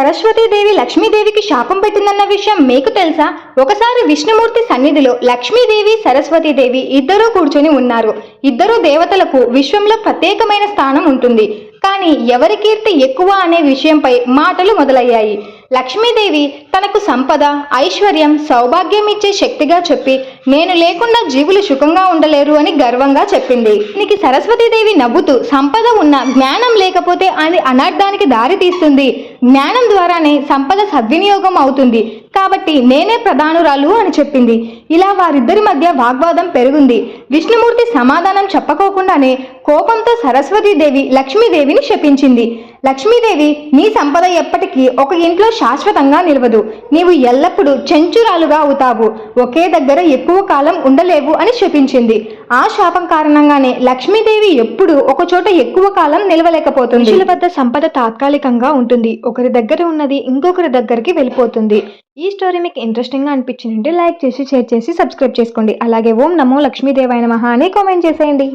సరస్వతీదేవి లక్ష్మీదేవికి శాపం పెట్టిందన్న విషయం మీకు తెలుసా? ఒకసారి విష్ణుమూర్తి సన్నిధిలో లక్ష్మీదేవి సరస్వతీదేవి ఇద్దరూ కూర్చొని ఉన్నారు. ఇద్దరు దేవతలకు విశ్వంలో ప్రత్యేకమైన స్థానం ఉంటుంది. కానీ ఎవరి కీర్తి ఎక్కువ అనే విషయంపై మాటలు మొదలయ్యాయి. లక్ష్మీదేవి తనకు సంపద, ఐశ్వర్యం, సౌభాగ్యం ఇచ్చే శక్తిగా చెప్పి నేను లేకుండా జీవులు సుఖంగా ఉండలేరు అని గర్వంగా చెప్పింది. దీనికి సరస్వతీదేవి నవ్వుతూ సంపద ఉన్న జ్ఞానం లేకపోతే అది అనర్థానికి దారి తీస్తుంది. జ్ఞానం ద్వారానే సంపద సద్వినియోగం అవుతుంది. కాబట్టి నేనే ప్రధానురాలు అని చెప్పింది. ఇలా వారిద్దరి మధ్య వాగ్వాదం పెరిగింది. విష్ణుమూర్తి సమాధానం చెప్పకోకుండానే కోపంతో సరస్వతీదేవి లక్ష్మీదేవిని శపించింది. లక్ష్మీదేవి, నీ సంపద ఎప్పటికీ ఒక ఇంట్లో శాశ్వతంగా నిలవదు. నీవు ఎల్లప్పుడూ చెంచురాలుగా అవుతావు. ఒకే దగ్గర ఎక్కువ కాలం ఉండలేవు అని శపించింది. ఆ శాపం కారణంగానే లక్ష్మీదేవి ఎప్పుడూ ఒకచోట ఎక్కువ కాలం నిలవలేకపోతుంది. మనుషుల వద్ద సంపద తాత్కాలికంగా ఉంటుంది. ఒకరి దగ్గర ఉన్నది ఇంకొకరి దగ్గరికి వెళ్ళిపోతుంది. ఈ స్టోరీ మీకు ఇంట్రెస్టింగ్ గా అనిపించింది, లైక్ చేసి, షేర్ చేసి, సబ్స్క్రైబ్ చేసుకోండి. అలాగే ఓం నమో లక్ష్మీదేవాయ నమః అని కామెంట్ చేసేయండి.